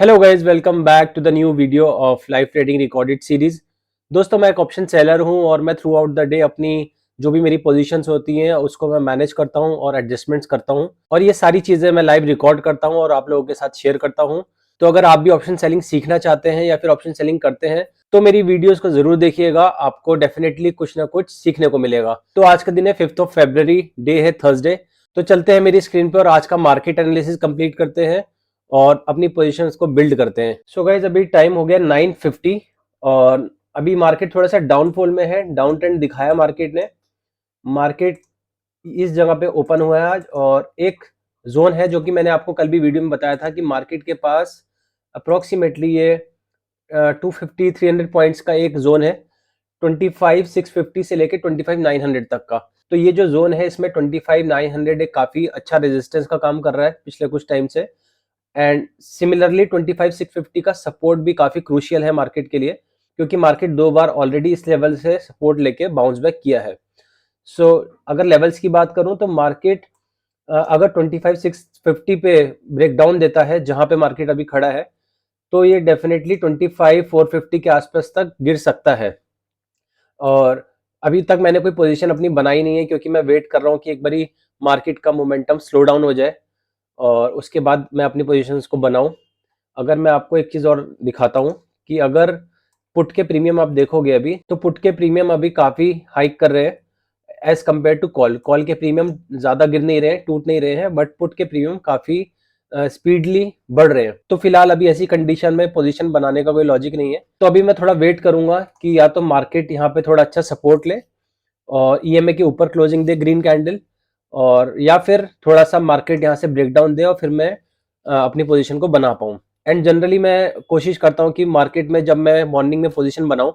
Hello guys, welcome back to the new video of live trading recorded series. दोस्तों, मैं एक option seller हूं और मैं थ्रू आउट द डे अपनी जो भी मेरी पोजीशंस होती हैं उसको मैं मैनेज करता हूं और एडजस्टमेंट्स करता हूं, और ये सारी चीज़ें मैं लाइव रिकॉर्ड करता हूं और आप लोगों के साथ शेयर करता हूं। तो अगर आप भी ऑप्शन सेलिंग सीखना चाहते हैं या फिर ऑप्शन सेलिंग करते हैं तो मेरी वीडियोस को जरूर देखिएगा, आपको डेफिनेटली कुछ ना कुछ सीखने को मिलेगा। तो आज का दिन है 5 फरवरी, डे है थर्सडे। तो चलते हैं मेरी स्क्रीन पे और आज का मार्केट एनालिसिस कंप्लीट करते हैं और अपनी पोजीशंस को बिल्ड करते हैं। सो गाइज, अभी टाइम हो गया 9:50 और अभी मार्केट थोड़ा सा डाउनफॉल में है। डाउन ट्रेंड दिखाया मार्केट ने। मार्केट इस जगह पे ओपन हुआ है आज, और एक जोन है जो कि मैंने आपको कल भी वीडियो में बताया था कि मार्केट के पास अप्रोक्सीमेटली ये 250-300 पॉइंट्स का एक जोन है, 25,650 से लेके 25,900 तक का। तो ये जो जोन है इसमें 25,900 एक काफी अच्छा रेजिस्टेंस का काम कर रहा है पिछले कुछ टाइम से। एंड सिमिलरली 25,650 का सपोर्ट भी काफी क्रूशियल है मार्केट के लिए, क्योंकि मार्केट दो बार ऑलरेडी इस लेवल से सपोर्ट लेके बाउंस बैक किया है। सो अगर लेवल्स की बात करूं तो मार्केट अगर 25,650 पे ब्रेकडाउन देता है जहां पे मार्केट अभी खड़ा है, तो ये डेफिनेटली 25,450 के आसपास तक गिर सकता है। और अभी तक मैंने कोई पोजीशन अपनी बनाई नहीं है, क्योंकि मैं वेट कर रहा हूँ कि एक बारी मार्केट का मोमेंटम स्लो डाउन हो जाए और उसके बाद मैं अपनी पोजीशंस को बनाऊं। अगर मैं आपको एक चीज़ और दिखाता हूं कि अगर पुट के प्रीमियम आप देखोगे अभी, तो पुट के प्रीमियम अभी काफ़ी हाइक कर रहे हैं as compared to call. Call के प्रीमियम ज़्यादा गिर नहीं रहे हैं, टूट नहीं रहे हैं, बट पुट के प्रीमियम काफ़ी स्पीडली बढ़ रहे हैं। तो फिलहाल अभी ऐसी कंडीशन में पोजीशन बनाने का कोई लॉजिक नहीं है। तो अभी मैं थोड़ा वेट करूंगा कि या तो मार्केट यहाँ पे थोड़ा अच्छा सपोर्ट ले और ईएमए के ऊपर क्लोजिंग दे ग्रीन कैंडल, और या फिर थोड़ा सा मार्केट यहाँ से ब्रेकडाउन दे और फिर मैं अपनी पोजीशन को बना पाऊँ। एंड जनरली मैं कोशिश करता हूँ कि मार्केट में जब मैं मॉर्निंग में पोजीशन बनाऊँ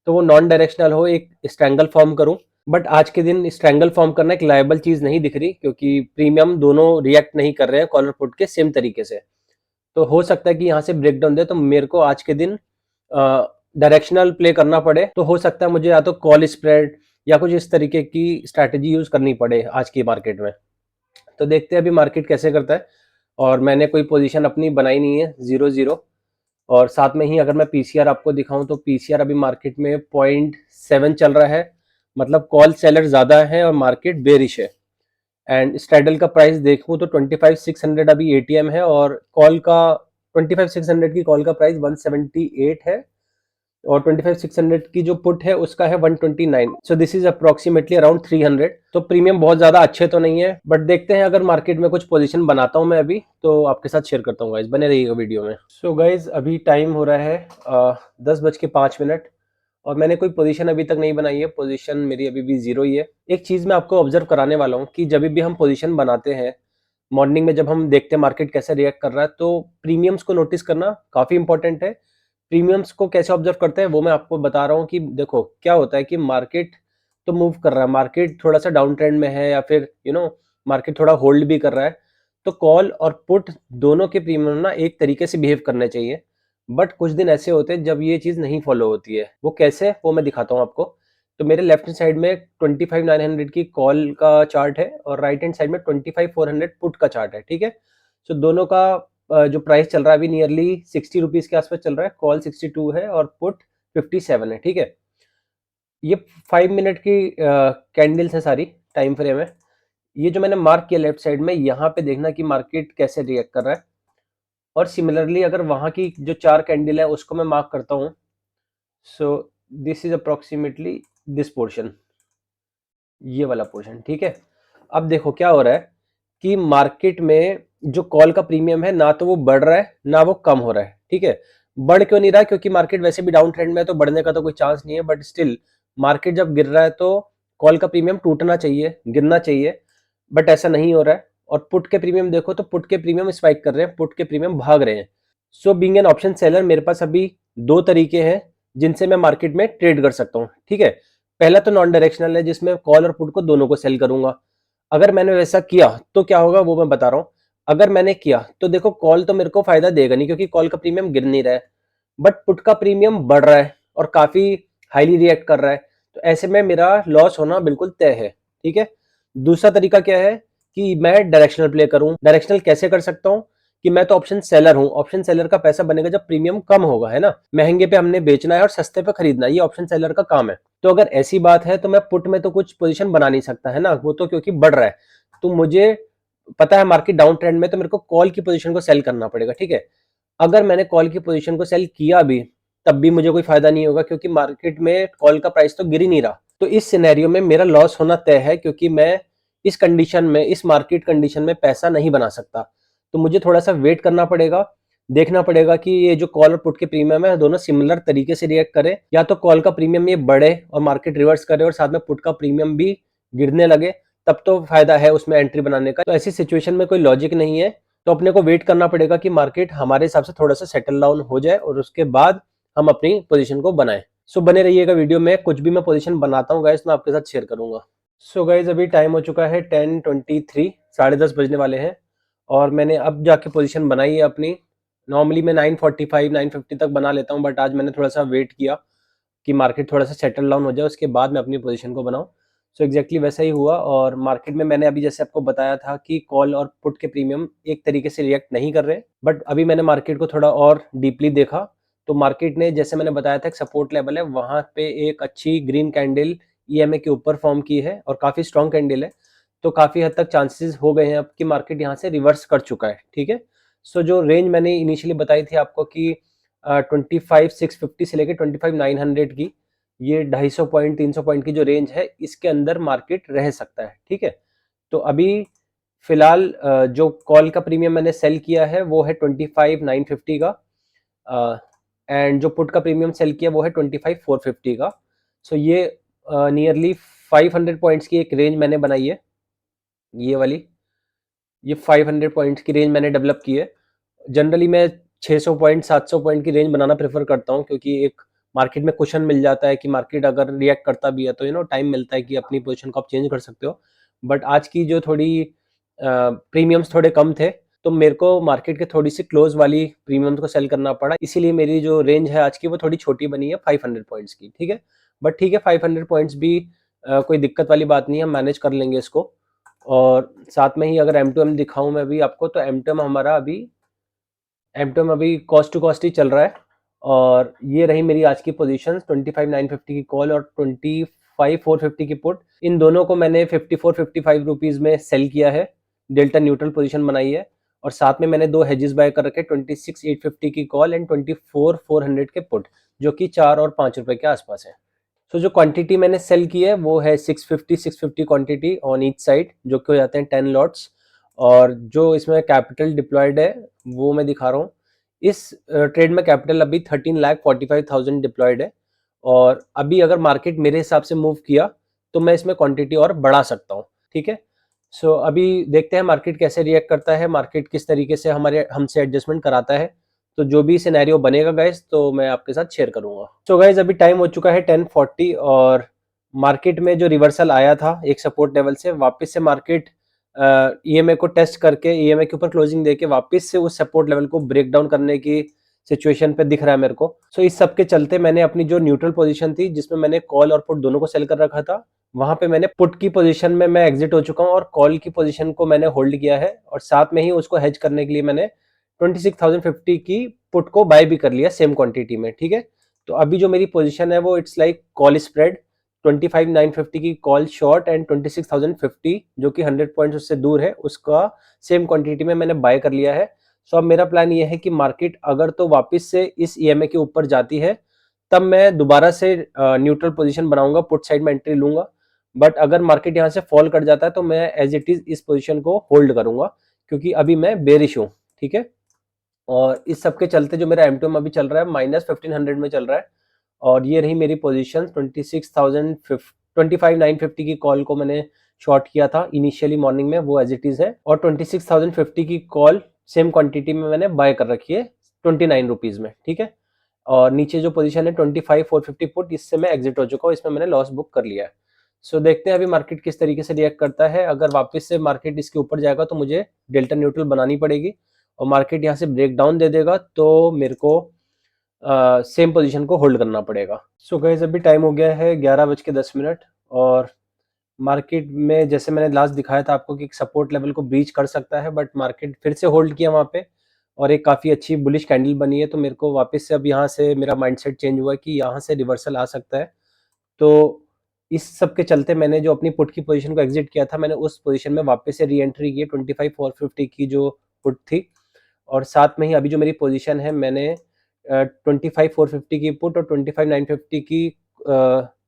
तो वो नॉन डायरेक्शनल हो, एक स्ट्रैंगल फॉर्म करूँ। बट आज के दिन स्ट्रैंगल फॉर्म करना एक लायबल चीज़ नहीं दिख रही, क्योंकि प्रीमियम दोनों रिएक्ट नहीं कर रहे हैं कॉलर पुट के सेम तरीके से। तो हो सकता है कि यहाँ से ब्रेकडाउन दे तो मेरे को आज के दिन डायरेक्शनल प्ले करना पड़े। तो हो सकता है मुझे या तो कॉल स्प्रेड या कुछ इस तरीके की स्ट्रैटेजी यूज करनी पड़े आज की मार्केट में। तो देखते हैं अभी मार्केट कैसे करता है। और मैंने कोई पोजीशन अपनी बनाई नहीं है, 0-0। और साथ में ही अगर मैं पीसीआर आपको दिखाऊं तो पीसीआर अभी मार्केट में 0.7 चल रहा है, मतलब कॉल सेलर ज्यादा है और मार्केट बेरिश है। एंड स्ट्रैडल का प्राइस देखूं तो 25,600 अभी एटीएम है, और कॉल का 25,600 की कॉल का प्राइस 178 है, और 25,600 की जो पुट है उसका है 129। So this is approximately around 300। तो प्रीमियम बहुत ज्यादा अच्छे तो नहीं है, बट देखते हैं अगर मार्केट में कुछ पोजीशन बनाता हूं मैं अभी तो आपके साथ शेयर करता हूँ गाइज, बने रहिएगा वीडियो में। सो गाइज, अभी टाइम हो रहा है 10:05 और मैंने कोई पोजीशन अभी तक नहीं बनाई है। पोजीशन मेरी अभी भी जीरो ही है। एक चीज मैं आपको ऑब्जर्व कराने वाला हूँ कि जब भी हम पोजीशन बनाते हैं मॉर्निंग में, जब हम देखते हैं मार्केट कैसे रिएक्ट कर रहा है, तो प्रीमियम्स को नोटिस करना काफी इंपॉर्टेंट है। प्रीमियम्स को कैसे ऑब्जर्व करते हैं वो मैं आपको बता रहा हूँ कि देखो क्या होता है कि मार्केट तो मूव कर रहा है, मार्केट थोड़ा सा डाउन ट्रेंड में है या फिर मार्केट थोड़ा होल्ड भी कर रहा है। तो कॉल और पुट दोनों के प्रीमियम ना एक तरीके से बिहेव करने चाहिए, बट कुछ दिन ऐसे होते हैं जब ये चीज नहीं फॉलो होती है। वो कैसे, वो मैं दिखाता हूँ आपको। तो मेरे लेफ्ट हैंड साइड में 25,900 की कॉल का चार्ट है और राइट हैंड साइड में 25,400 पुट का चार्ट है, ठीक है। सो दोनों का जो प्राइस चल रहा है अभी नियरली 60 रुपीज के आसपास चल रहा है। कॉल 62 है और पुट 57 है, ठीक है। ये 5 मिनट की कैंडल्स है, सारी टाइम फ्रेम है। ये जो मैंने मार्क किया लेफ्ट साइड में, यहाँ पे देखना कि मार्केट कैसे रिएक्ट कर रहा है। और सिमिलरली अगर वहां की जो चार कैंडल है उसको मैं मार्क करता हूँ, so this is approximately this portion, ये वाला पोर्शन, ठीक है। अब देखो क्या हो रहा है कि मार्केट में जो कॉल का प्रीमियम है ना तो वो बढ़ रहा है ना वो कम हो रहा है, ठीक है। बढ़ क्यों नहीं रहा है? क्योंकि मार्केट वैसे भी डाउन ट्रेंड में है तो बढ़ने का तो कोई चांस नहीं है, बट स्टिल मार्केट जब गिर रहा है तो कॉल का प्रीमियम टूटना चाहिए, गिरना चाहिए, बट ऐसा नहीं हो रहा है। और पुट के प्रीमियम देखो तो पुट के प्रीमियम स्पाइक कर रहे हैं, पुट के प्रीमियम भाग रहे हैं। So being an option seller मेरे पास अभी दो तरीके हैं जिनसे मैं मार्केट में ट्रेड कर सकता हूँ, ठीक है। पहला तो नॉन डायरेक्शनल है जिसमें कॉल और पुट को दोनों को सेल करूंगा। अगर मैंने वैसा किया तो क्या होगा वो मैं बता रहा हूँ। अगर मैंने किया तो देखो कॉल तो मेरे को फायदा देगा नहीं, क्योंकि कॉल का प्रीमियम गिर नहीं रहा है, बट पुट का प्रीमियम बढ़ रहा है और काफी हाईली रिएक्ट कर रहा है। तो ऐसे में मेरा लॉस होना बिल्कुल तय है, ठीक है। दूसरा तरीका क्या है कि मैं डायरेक्शनल प्ले करूं। डायरेक्शनल कैसे कर सकता हूं कि मैं तो ऑप्शन सेलर हूँ, ऑप्शन सेलर का पैसा बनेगा जब प्रीमियम कम होगा, है ना, महंगे पे हमने बेचना है और सस्ते पे खरीदना है, ये ऑप्शन सेलर का काम है। तो अगर ऐसी बात है तो मैं पुट में तो कुछ पोजीशन बना नहीं सकता, है ना, वो तो क्योंकि बढ़ रहा है। तो मुझे पता है मार्केट डाउन ट्रेंड में, तो मेरे को कॉल की पोजीशन को सेल करना पड़ेगा, ठीक है। अगर मैंने कॉल की पोजीशन को सेल किया भी, तब भी मुझे कोई फायदा नहीं होगा, क्योंकि मार्केट में कॉल का प्राइस तो गिर ही नहीं रहा। तो इस सिनेरियो में मेरा लॉस होना तय है, क्योंकि मैं इस कंडीशन में, इस मार्केट कंडीशन में पैसा नहीं बना सकता। तो मुझे थोड़ा सा वेट करना पड़ेगा, देखना पड़ेगा कि ये जो कॉल और पुट के प्रीमियम है दोनों सिमिलर तरीके से रिएक्ट करे, या तो कॉल का प्रीमियम ये बढ़े और मार्केट रिवर्स करे और साथ में पुट का प्रीमियम भी गिरने लगे, तब तो फायदा है उसमें एंट्री बनाने का। तो ऐसी सिचुएशन में कोई लॉजिक नहीं है, तो अपने को वेट करना पड़ेगा कि मार्केट हमारे हिसाब से थोड़ा सा सेटल डाउन हो जाए और उसके बाद हम अपनी पोजीशन को बनाएं। सो बने रहिएगा वीडियो में, कुछ भी मैं पोजीशन बनाता हूँ गाइस मैं आपके साथ शेयर करूंगा। सो गाइस अभी टाइम हो चुका है 10:23, 10:30 बजने वाले हैं और मैंने अब जाके पोजीशन बनाई है अपनी। नॉर्मली मैं 9:45 9:50 तक बना लेता हूँ, बट आज मैंने थोड़ा सा वेट किया कि मार्केट थोड़ा सा सेटल डाउन हो जाए, उसके बाद मैं अपनी पोजीशन को बनाऊं। सो एग्जैक्टली वैसा ही हुआ, और मार्केट में मैंने अभी जैसे आपको बताया था कि कॉल और पुट के प्रीमियम एक तरीके से रिएक्ट नहीं कर रहे, बट अभी मैंने मार्केट को थोड़ा और डीपली देखा, तो मार्केट ने, जैसे मैंने बताया था, एक सपोर्ट लेवल है वहां पे एक अच्छी ग्रीन कैंडल ईएमए के ऊपर फॉर्म की है और काफी स्ट्रॉन्ग कैंडल है। तो काफी हद तक चांसेस हो गए हैं अब कि मार्केट यहाँ से रिवर्स कर चुका है, ठीक है। सो जो रेंज मैंने इनिशियली बताई थी आपको कि 25,650 से लेकर 25,900 की, ये 250 पॉइंट 300 पॉइंट की जो रेंज है, इसके अंदर मार्केट रह सकता है, ठीक है। तो अभी फिलहाल जो कॉल का प्रीमियम मैंने सेल किया है वो है 25,950 का, एंड जो पुट का प्रीमियम सेल किया वो है 25,450 का। सो ये नियरली 500 पॉइंट्स की एक रेंज मैंने बनाई है, ये वाली, ये 500 पॉइंट्स की रेंज मैंने डेवलप की है। जनरली मैं 600 पॉइंट 700 पॉइंट की रेंज बनाना प्रेफर करता हूँ, क्योंकि एक मार्केट में कुशन मिल जाता है कि मार्केट अगर रिएक्ट करता भी है तो टाइम मिलता है कि अपनी पोजीशन को आप चेंज कर सकते हो। बट आज की जो थोड़ी प्रीमियम्स थोड़े कम थे, तो मेरे को मार्केट के थोड़ी सी क्लोज वाली प्रीमियम्स को सेल करना पड़ा, इसीलिए मेरी जो रेंज है आज की वो थोड़ी छोटी बनी है 500 पॉइंट्स की, ठीक है। बट ठीक है, 500 पॉइंट्स भी कोई दिक्कत वाली बात नहीं है, हम मैनेज कर लेंगे इसको। और साथ में ही अगर M2M दिखाऊं मैं भी आपको, तो M2M हमारा अभी, M2M अभी कॉस्ट टू कॉस्ट ही चल रहा है। और ये रही मेरी आज की पोजीशन, 25,950 की कॉल और 25,450 की पुट। इन दोनों को मैंने 54-55 रुपीज में सेल किया है, डेल्टा न्यूट्रल पोजीशन बनाई है। और साथ में मैंने दो हेजेस बाय कर रखे, 26,850 की कॉल एंड 24,400 के पुट, जो कि 4 और 5 रुपए के आसपास है। तो जो क्वांटिटी मैंने सेल की है वो है 650 क्वांटिटी ऑन ईच साइड, जो कि हो जाते हैं 10 लॉट्स। और जो इसमें कैपिटल डिप्लॉयड है वो मैं दिखा रहा हूँ। इस ट्रेड में कैपिटल अभी 13,45,000 डिप्लॉयड है, और अभी अगर मार्केट मेरे हिसाब से मूव किया तो मैं इसमें क्वांटिटी और बढ़ा सकता हूँ, ठीक है। सो अभी देखते हैं मार्केट कैसे रिएक्ट करता है, मार्केट किस तरीके से हमारे हमसे एडजस्टमेंट कराता है। तो जो भी सिनेरियो बनेगा गाइस, तो मैं आपके साथ शेयर करूंगा। सो गाइस अभी टाइम हो चुका है 10:40, और मार्केट में जो रिवर्सल आया था एक सपोर्ट लेवल से, वापस से मार्केट ईएमए को टेस्ट करके ईएमए के ऊपर क्लोजिंग देके वापस से उस सपोर्ट लेवल को ब्रेक डाउन करने की सिचुएशन पे दिख रहा है मेरे को। सो इस सब के चलते मैंने अपनी जो न्यूट्रल पोजीशन थी, जिसमें मैंने कॉल और पुट दोनों को सेल कर रखा था, वहां पे मैंने पुट की पोजीशन में मैं एग्जिट हो चुका हूँ और कॉल की पोजीशन को मैंने होल्ड किया है, और साथ में ही उसको हेज करने के लिए मैंने 26,050 की पुट को बाय भी कर लिया सेम क्वांटिटी में, ठीक है। तो अभी जो मेरी पोजीशन है वो इट्स लाइक कॉल स्प्रेड, 25,950 की कॉल शॉर्ट एंड 26,050 जो कि 100 पॉइंट्स उससे दूर है, उसका सेम क्वांटिटी में मैंने बाय कर लिया है। सो अब मेरा प्लान ये है कि मार्केट अगर तो वापस से इस ईएमए के ऊपर जाती है, तब मैं दोबारा से न्यूट्रल पोजीशन बनाऊंगा, पुट साइड में एंट्री लूंगा। बट अगर मार्केट यहाँ से फॉल कर जाता है तो मैं एज इट इज इस पोजीशन को होल्ड करूंगा, क्योंकि अभी मैं बेरिश हूँ, ठीक है। और इस सब के चलते जो मेरा M2M अभी चल रहा है -1500 में चल रहा है, और ये रही मेरी पोजीशन। 25,950 की कॉल को मैंने शॉर्ट किया था इनिशियली मॉर्निंग में, वो एज इट इज है, और 26,050 की कॉल सेम क्वांटिटी में मैंने बाय कर रखी है 29 रुपीज में, ठीक है। और नीचे जो पोजीशन है 25,450 पुट, इससे मैं एग्जिट हो चुका हूँ, इसमें मैंने लॉस बुक कर लिया है। सो देखते हैं अभी मार्केट किस तरीके से रिएक्ट करता है। अगर वापस से मार्केट इसके ऊपर जाएगा तो मुझे डेल्टा न्यूट्रल बनानी पड़ेगी, और मार्केट यहाँ से ब्रेक डाउन दे देगा तो मेरे को सेम पोजीशन को होल्ड करना पड़ेगा। सो गाइस अभी टाइम हो गया है 11:10, और मार्केट में जैसे मैंने लास्ट दिखाया था आपको कि सपोर्ट लेवल को ब्रीच कर सकता है, बट मार्केट फिर से होल्ड किया वहां पे, और एक काफ़ी अच्छी बुलिश कैंडल बनी है, तो मेरे को वापस से अब यहाँ से मेरा माइंडसेट चेंज हुआ है कि यहाँ से रिवर्सल आ सकता है। तो इस सब के चलते मैंने जो अपनी पुट की पोजीशन को एग्जिट किया था, मैंने उस पोजीशन में वापस से री एंट्री की 25,450 की जो पुट थी, और साथ में ही अभी जो मेरी पोजीशन है, मैंने 25,450 की पुट और 25,950 की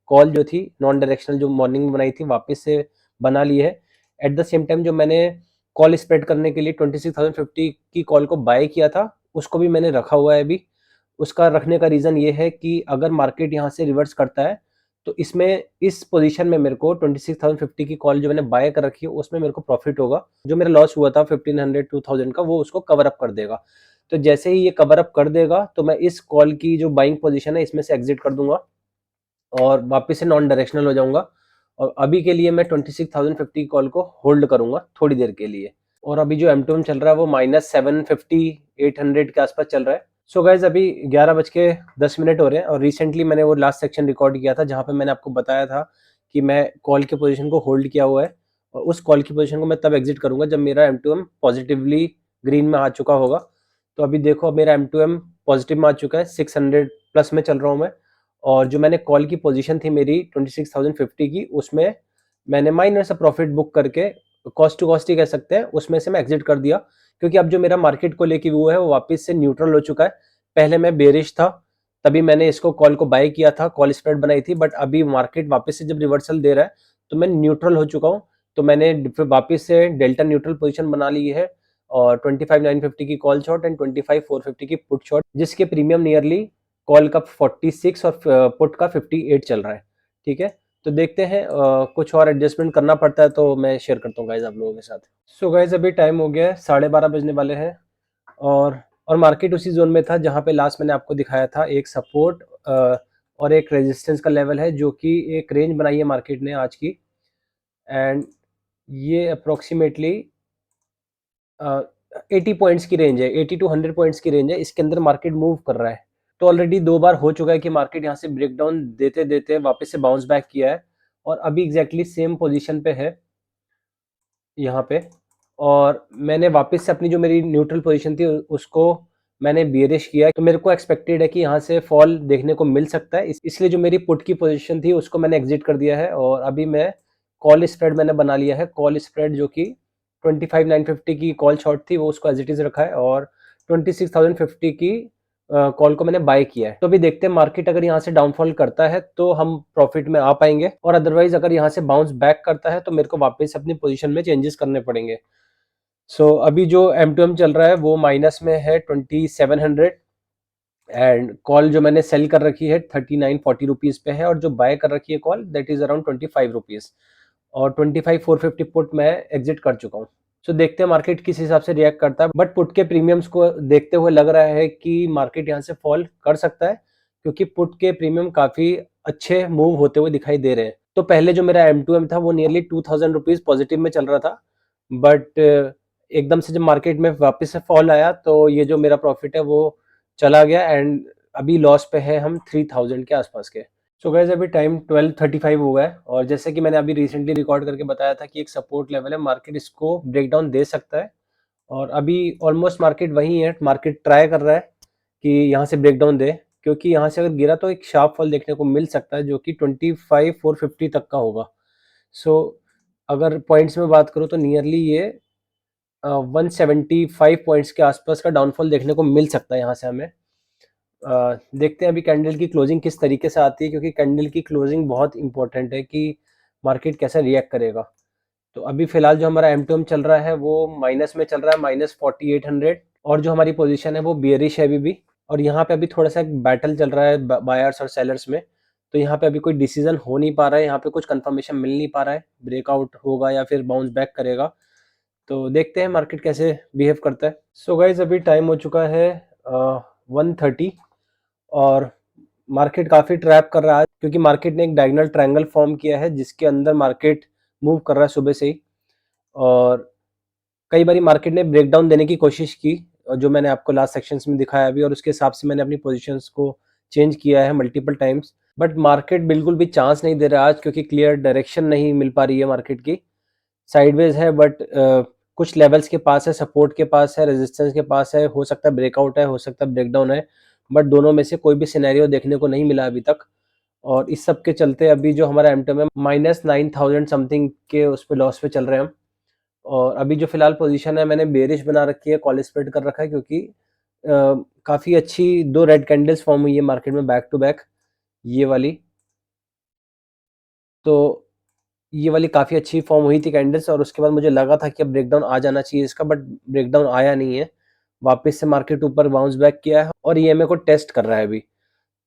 कॉल जो थी नॉन डायरेक्शनल, जो मॉर्निंग में बनाई थी, वापस से बना ली है। एट द सेम टाइम जो मैंने कॉल स्प्रेड करने के लिए 26,050 की कॉल को बाय किया था, उसको भी मैंने रखा हुआ है अभी। उसका रखने का रीज़न ये है कि अगर मार्केट यहाँ से रिवर्स करता है, तो इसमें इस पोजीशन में मेरे को 26,050 की कॉल जो मैंने बाय कर रखी है, उसमें मेरे को प्रॉफिट होगा। जो मेरा लॉस हुआ था 1500 2000 का, वो उसको कवर अप कर देगा। तो जैसे ही ये कवर अप कर देगा, तो मैं इस कॉल की जो बाइंग पोजीशन है, इसमें से एग्जिट कर दूंगा और वापस से नॉन डायरेक्शनल हो जाऊंगा। और अभी के लिए मैं 26,050 कॉल को होल्ड करूंगा थोड़ी देर के लिए। और अभी जो M2M चल रहा है वो -750 800 के आसपास चल रहा है। सो गाइज अभी 11:10 हो रहे हैं और रिसेंटली मैंने वो लास्ट सेक्शन रिकॉर्ड किया था जहाँ पे मैंने आपको बताया था कि मैं कॉल के पोजीशन को होल्ड किया हुआ है, और उस कॉल की पोजीशन को मैं तब एग्जिट करूंगा जब मेरा M2M पॉजिटिवली ग्रीन में आ चुका होगा। तो अभी देखो, अब मेरा M2M पॉजिटिव में आ चुका है, 600 प्लस में चल रहा हूँ मैं। और जो मैंने कॉल की पोजीशन थी मेरी 26,050 की, उसमें मैंने माइनर सा प्रॉफिट बुक करके, कॉस्ट टू कॉस्ट ही कह सकते हैं, उसमें से मैं एग्जिट कर दिया। क्योंकि अब जो मेरा मार्केट को लेके व्यू है वो वापस से न्यूट्रल हो चुका है। पहले मैं बेरिश था, तभी मैंने इसको कॉल को बाय किया था, कॉल स्प्रेड बनाई थी, बट अभी मार्केट वापस से जब रिवर्सल दे रहा है, तो मैं न्यूट्रल हो चुका हूँ। तो मैंने फिर वापस से डेल्टा न्यूट्रल पोजीशन बना ली है, और 25,950 की कॉल शॉट एंड 25,450 की पुट शॉट, जिसके प्रीमियम नियरली कॉल का 46 और पुट का 58 चल रहा है। ठीक है, तो देखते हैं, कुछ और एडजस्टमेंट करना पड़ता है तो मैं शेयर करता हूँ गाइज आप लोगों के साथ। सो गाइज अभी टाइम हो गया है 12:30 बजने वाले हैं, और मार्केट उसी जोन में था जहाँ पे लास्ट मैंने आपको दिखाया था। एक सपोर्ट और एक रेजिस्टेंस का लेवल है, जो कि एक रेंज बनाई है मार्केट ने आज की, एंड ये अप्रोक्सीमेटली 80 पॉइंट्स की रेंज है, 80 टू 100 पॉइंट्स की रेंज है, इसके अंदर मार्केट मूव कर रहा है। तो ऑलरेडी 2 बार हो चुका है कि मार्केट यहाँ से ब्रेकडाउन देते देते वापस से बाउंस बैक किया है, और अभी एग्जैक्टली सेम पोजीशन पे है यहाँ पे। और मैंने वापस से अपनी जो मेरी न्यूट्रल पोजीशन थी उसको मैंने बियरिश किया, तो मेरे को एक्सपेक्टेड है कि यहाँ से फॉल देखने को मिल सकता है, इसलिए जो मेरी पुट की पोजीशन थी उसको मैंने एग्जिट कर दिया है। और अभी मैं कॉल स्प्रेड मैंने बना लिया है, कॉल स्प्रेड जो कि 25,950 की कॉल शॉर्ट थी, वो उसको एज इट इज रखा है, और 26,050 की कॉल को मैंने बाय किया है। तो अभी देखते हैं, मार्केट अगर यहाँ से डाउनफॉल करता है तो हम प्रॉफिट में आ पाएंगे, और अदरवाइज अगर यहाँ से बाउंस बैक करता है तो मेरे को वापस अपनी पोजीशन में चेंजेस करने पड़ेंगे। सो अभी जो M2M चल रहा है वो माइनस में है 2700, एंड कॉल जो मैंने सेल कर रखी है 3940 रुपीज़ पे है, और जो बाय कर रखी है call that is around 25 rupees, और 25,450 पुट मैं एग्जिट कर चुका हूँ। सो देखते हैं मार्केट किस हिसाब से रिएक्ट करता है, बट पुट के प्रीमियम्स को देखते हुए लग रहा है कि मार्केट यहाँ से फॉल कर सकता है, क्योंकि पुट के प्रीमियम काफ़ी अच्छे मूव होते हुए दिखाई दे रहे हैं। तो पहले जो मेरा M2M था वो नियरली 2,000 रुपीज़ पॉजिटिव में चल रहा था, बट एकदम से जब मार्केट में वापस से फॉल आया, तो ये जो मेरा प्रॉफिट है वो चला गया, एंड अभी लॉस पे है हम 3,000 के आसपास के। सो गाइस अभी टाइम 12:35 हुआ है, और जैसे कि मैंने अभी रिसेंटली रिकॉर्ड करके बताया था कि एक सपोर्ट लेवल है, मार्केट इसको ब्रेकडाउन दे सकता है, और अभी ऑलमोस्ट मार्केट वहीं है, मार्केट ट्राई कर रहा है कि यहाँ से ब्रेकडाउन दे, क्योंकि यहाँ से अगर गिरा तो एक शार्प फॉल देखने को मिल सकता है, जो कि 25,450 तक का होगा। सो अगर पॉइंट्स में बात करूँ तो नियरली ये 175 पॉइंट्स के आसपास का डाउनफॉल देखने को मिल सकता है यहाँ से हमें। देखते हैं अभी कैंडल की क्लोजिंग किस तरीके से आती है, क्योंकि कैंडल की क्लोजिंग बहुत इंपॉर्टेंट है कि मार्केट कैसा रिएक्ट करेगा। तो अभी फिलहाल जो हमारा M2M चल रहा है वो माइनस में चल रहा है, -4800, और जो हमारी पोजीशन है वो बियरिश है अभी भी। और यहाँ पे अभी थोड़ा सा एक बैटल चल रहा है बायर्स और सेलर्स में, तो यहाँ पे अभी कोई डिसीजन हो नहीं पा रहा है, यहाँ पे कुछ कंफर्मेशन मिल नहीं पा रहा है, ब्रेकआउट होगा या फिर बाउंस बैक करेगा। तो देखते हैं मार्केट कैसे बिहेव करता है। सो गाइज अभी टाइम हो चुका है 1:30, और मार्केट काफ़ी ट्रैप कर रहा है, क्योंकि मार्केट ने एक डायगोनल ट्रायंगल फॉर्म किया है जिसके अंदर मार्केट मूव कर रहा है सुबह से ही, और कई बारी मार्केट ने ब्रेकडाउन देने की कोशिश की, और जो मैंने आपको लास्ट सेक्शंस में दिखाया अभी, और उसके हिसाब से मैंने अपनी पोजीशंस को चेंज किया है मल्टीपल टाइम्स, बट मार्केट बिल्कुल भी चांस नहीं दे रहा आज, क्योंकि क्लियर डायरेक्शन नहीं मिल पा रही है मार्केट की। साइडवेज है, बट कुछ लेवल्स के पास है, सपोर्ट के पास है, रेजिस्टेंस के पास है, हो सकता है ब्रेकआउट है, हो सकता है ब्रेकडाउन है, बट दोनों में से कोई भी सिनेरियो देखने को नहीं मिला अभी तक। और इस सब के चलते अभी जो हमारा एमटम है -9000 समथिंग के उस पे लॉस पे चल रहे हैं हम। और अभी जो फिलहाल पोजीशन है मैंने बेरिश बना रखी है, कॉल स्प्रेड कर रखा है, क्योंकि काफ़ी अच्छी दो रेड कैंडल्स फॉर्म हुई है मार्केट में बैक टू बैक, ये वाली। तो ये वाली काफ़ी अच्छी फॉर्म हुई थी कैंडल्स, और उसके बाद मुझे लगा था कि अब ब्रेकडाउन आ जाना चाहिए इसका, बट ब्रेकडाउन आया नहीं है। वापस से मार्केट ऊपर बाउंस बैक किया है और ईएमए को टेस्ट कर रहा है अभी।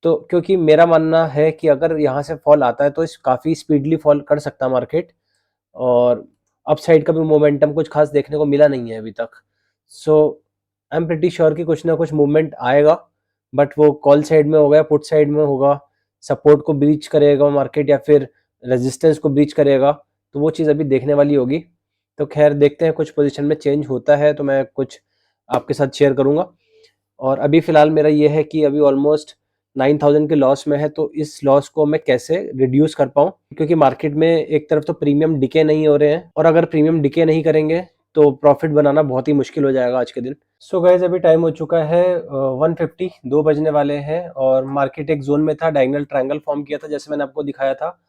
तो क्योंकि मेरा मानना है कि अगर यहाँ से फॉल आता है तो इस काफ़ी स्पीडली फॉल कर सकता है मार्केट, और अपसाइड का भी मोमेंटम कुछ खास देखने को मिला नहीं है अभी तक। सो आई एम प्रिटी श्योर कि कुछ ना कुछ मूवमेंट आएगा, बट वो कॉल साइड में होगा या पुट साइड में होगा, सपोर्ट को ब्रीच करेगा मार्केट या फिर रेजिस्टेंस को ब्रीच करेगा, तो वो चीज़ अभी देखने वाली होगी। तो खैर देखते हैं, कुछ पोजीशन में चेंज होता है तो मैं कुछ आपके साथ शेयर करूंगा। और अभी फ़िलहाल मेरा ये है कि अभी ऑलमोस्ट 9000 के लॉस में है, तो इस लॉस को मैं कैसे रिड्यूस कर पाऊँ, क्योंकि मार्केट में एक तरफ तो प्रीमियम डिके नहीं हो रहे हैं, और अगर प्रीमियम डिके नहीं करेंगे तो प्रॉफिट बनाना बहुत ही मुश्किल हो जाएगा आज के दिन। सो गाइस अभी टाइम हो चुका है 1:50, 2 बजने वाले हैं, और मार्केट एक जोन में था, डायगोनल ट्रायंगल फॉर्म किया था जैसे मैंने आपको दिखाया था।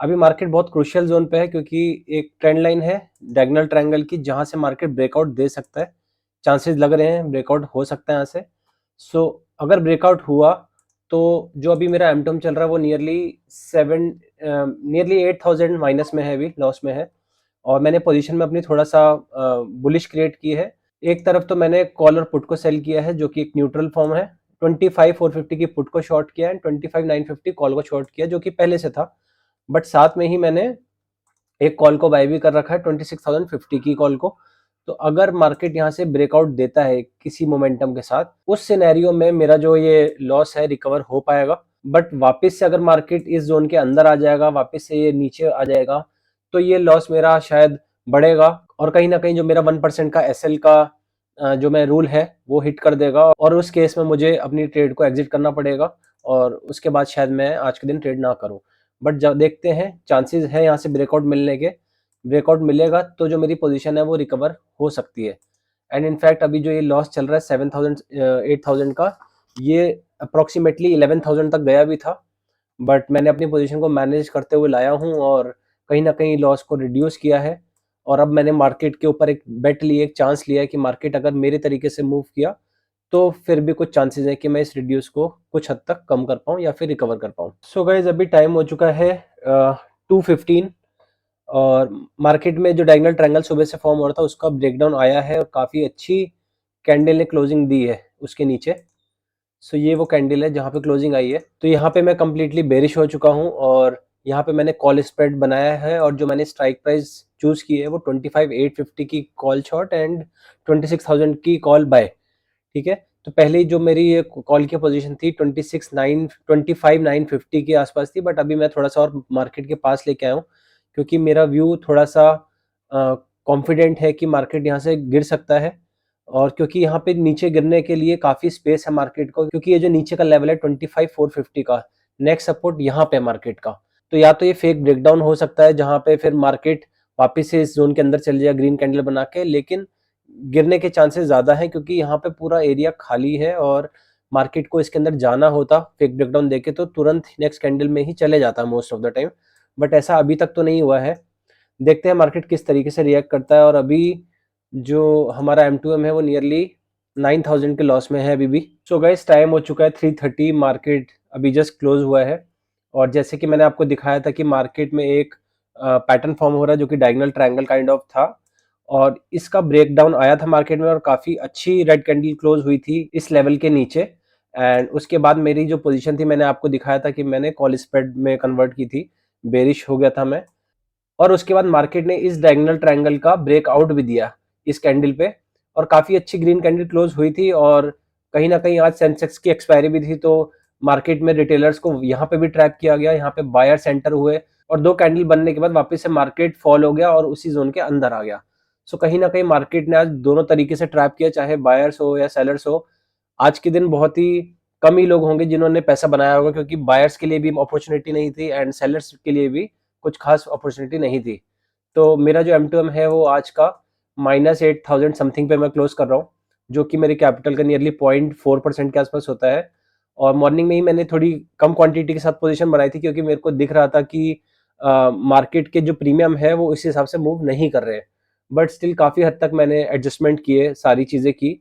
अभी मार्केट बहुत क्रूशियल जोन पे है, क्योंकि एक ट्रेंड लाइन है डायगोनल ट्रायंगल की, जहां से मार्केट ब्रेकआउट दे सकता है, चांसेस लग रहे हैं ब्रेकआउट हो सकता है यहाँ से। सो अगर ब्रेकआउट हुआ तो जो अभी मेरा एमटोम चल रहा है वो नियरली 8000 माइनस में है, अभी लॉस में है, और मैंने पोजीशन में अपनी थोड़ा सा बुलिश क्रिएट की है। एक तरफ तो मैंने कॉल और पुट को सेल किया है, जो कि एक न्यूट्रल फॉर्म है। 25,450 की पुट को शॉर्ट किया है, 25,950 कॉल को शॉर्ट किया, जो कि पहले से था। बट साथ में ही मैंने एक कॉल को बाय भी कर रखा है 26,050 की कॉल को। तो अगर मार्केट यहाँ से ब्रेकआउट देता है किसी मोमेंटम के साथ, उस सिनेरियो में मेरा जो ये लॉस है रिकवर हो पाएगा। बट वापस से अगर मार्केट इस जोन के अंदर आ जाएगा, वापस से ये नीचे आ जाएगा, तो ये लॉस मेरा शायद बढ़ेगा, और कहीं ना कहीं जो मेरा 1% का एसएल का जो मैं रूल है वो हिट कर देगा, और उस केस में मुझे अपनी ट्रेड को एग्जिट करना पड़ेगा, और उसके बाद शायद मैं आज के दिन ट्रेड ना करूं। बट जब देखते हैं, चांसेस है यहाँ से ब्रेकआउट मिलने के। ब्रेकआउट मिलेगा तो जो मेरी पोजीशन है वो रिकवर हो सकती है। एंड इनफैक्ट अभी जो ये लॉस चल रहा है 7,000 8,000 का, ये अप्रोक्सीमेटली 11,000 तक गया भी था, बट मैंने अपनी पोजीशन को मैनेज करते हुए लाया हूँ, और कहीं ना कहीं लॉस को रिड्यूस किया है। और अब मैंने मार्केट के ऊपर एक बेट लिया, एक चांस लिया है कि मार्केट अगर मेरे तरीके से मूव किया तो फिर भी कुछ चांसेस है कि मैं इस रिड्यूस को कुछ हद तक कम कर पाऊँ या फिर रिकवर कर पाऊँ। सो गाइज अभी टाइम हो चुका है 2:15, और मार्केट में जो डायगोनल ट्रायंगल सुबह से फॉर्म हो रहा था उसका ब्रेकडाउन आया है, और काफ़ी अच्छी कैंडल ने क्लोजिंग दी है उसके नीचे। सो ये वो कैंडल है जहाँ पे क्लोजिंग आई है। तो यहाँ पे मैं कम्प्लीटली बेरिश हो चुका हूँ, और यहाँ पे मैंने कॉल स्प्रेड बनाया है, और जो मैंने स्ट्राइक प्राइस चूज की है वो 25,850 की कॉल शॉर्ट एंड 26,000 की कॉल बाय। ठीक है, तो पहले जो मेरी ये कॉल की पोजीशन थी 25,950 के आसपास थी, बट अभी मैं थोड़ा सा और मार्केट के पास लेके आया हूँ, क्योंकि मेरा व्यू थोड़ा सा कॉन्फिडेंट है कि मार्केट यहाँ से गिर सकता है। और क्योंकि यहाँ पे नीचे गिरने के लिए काफ़ी स्पेस है मार्केट को, क्योंकि ये जो नीचे का लेवल है 25,450 का, नेक्स्ट सपोर्ट यहाँ पे मार्केट का। तो या तो ये फेक ब्रेकडाउन हो सकता है जहाँ पे फिर मार्केट वापस से इस जोन के अंदर चल जाए ग्रीन कैंडल बना के, लेकिन गिरने के चांसेस ज़्यादा हैं, क्योंकि यहाँ पे पूरा एरिया खाली है, और मार्केट को इसके अंदर जाना होता फेक ब्रेकडाउन देके तो तुरंत नेक्स्ट कैंडल में ही चले जाता most of the time. But ऐसा अभी तक तो नहीं हुआ है। देखते हैं मार्केट किस तरीके से रिएक्ट करता है। और अभी जो हमारा M2M है वो नियरली 9,000 के लॉस में है अभी भी। सो गाइस टाइम हो चुका है 3:30, मार्केट अभी जस्ट क्लोज हुआ है, और जैसे कि मैंने आपको दिखाया था कि मार्केट में एक पैटर्न फॉर्म हो रहा है जो कि डायगोनल ट्रायंगल काइंड ऑफ था, और इसका ब्रेकडाउन आया था मार्केट में, और काफ़ी अच्छी रेड कैंडल क्लोज हुई थी इस लेवल के नीचे। एंड उसके बाद मेरी जो पोजीशन थी मैंने आपको दिखाया था कि मैंने कॉल स्प्रेड में कन्वर्ट की थी, बेरिश हो गया था मैं। और उसके बाद मार्केट ने इस डायगोनल ट्रायंगल का ब्रेकआउट भी दिया इस कैंडल पे, और काफ़ी अच्छी ग्रीन कैंडल क्लोज हुई थी, और कहीं ना कहीं आज सेंसेक्स की एक्सपायरी भी थी, तो मार्केट में रिटेलर्स को यहाँ पे भी ट्रैप किया गया, यहाँ पे बायर सेंटर हुए, और दो कैंडल बनने के बाद वापस से मार्केट फॉल हो गया और उसी जोन के अंदर आ गया। सो कहीं ना कहीं मार्केट ने आज दोनों तरीके से ट्रैप किया, चाहे बायर्स हो या सेलर्स हो। आज के दिन बहुत ही कम ही लोग होंगे जिन्होंने पैसा बनाया होगा, क्योंकि बायर्स के लिए भी अपॉर्चुनिटी नहीं थी एंड सेलर्स के लिए भी कुछ खास अपॉर्चुनिटी नहीं थी। तो मेरा जो M2M है वो आज का -8,000 समथिंग पे मैं क्लोज कर रहा हूँ, जो कि मेरे कैपिटल का नियरली 0.4% के आसपास होता है। और मॉर्निंग में ही मैंने थोड़ी कम क्वांटिटी के साथ पोजीशन बनाई थी, क्योंकि मेरे को दिख रहा था कि मार्केट के जो प्रीमियम है वो इस हिसाब से मूव नहीं कर रहे हैं। बट स्टिल काफ़ी हद तक मैंने एडजस्टमेंट किए, सारी चीज़ें की,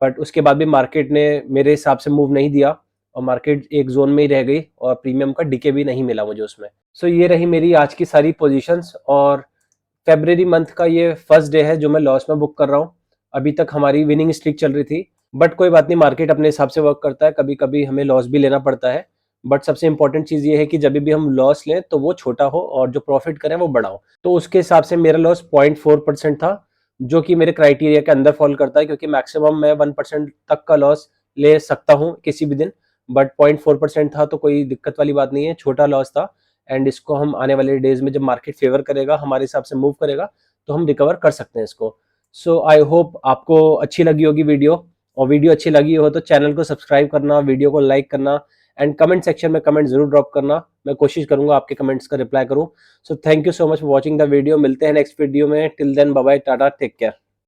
बट उसके बाद भी मार्केट ने मेरे हिसाब से मूव नहीं दिया और मार्केट एक जोन में ही रह गई और प्रीमियम का डिके भी नहीं मिला मुझे उसमें। सो ये रही मेरी आज की सारी पोजीशंस, और फ़रवरी मंथ का ये फर्स्ट डे है जो मैं लॉस में बुक कर रहा हूँ। अभी तक हमारी विनिंग स्ट्रीक चल रही थी, बट कोई बात नहीं, मार्केट अपने हिसाब से वर्क करता है, कभी-कभी हमें लॉस भी लेना पड़ता है। बट सबसे इम्पोर्टेंट चीज़ ये है कि जब भी हम लॉस लें तो वो छोटा हो और जो प्रॉफिट करें वो बड़ा हो। तो उसके हिसाब से मेरा लॉस 0.4% था, जो कि मेरे क्राइटेरिया के अंदर फॉल करता है, क्योंकि मैक्सिमम मैं 1% तक का लॉस ले सकता हूँ किसी भी दिन। बट 0.4% था तो कोई दिक्कत वाली बात नहीं है, छोटा लॉस था। एंड इसको हम आने वाले डेज में जब मार्केट फेवर करेगा, हमारे हिसाब से मूव करेगा, तो हम रिकवर कर सकते हैं इसको। सो आई होप आपको अच्छी लगी होगी वीडियो, और वीडियो अच्छी लगी हो तो चैनल को सब्सक्राइब करना, वीडियो को लाइक करना, एंड कमेंट सेक्शन में कमेंट जरूर ड्रॉप करना। मैं कोशिश करूंगा आपके कमेंट्स का रिप्लाई करूं। So thank you so much for watching the video. मिलते हैं नेक्स्ट वीडियो में। Till then bye bye, tata, take care.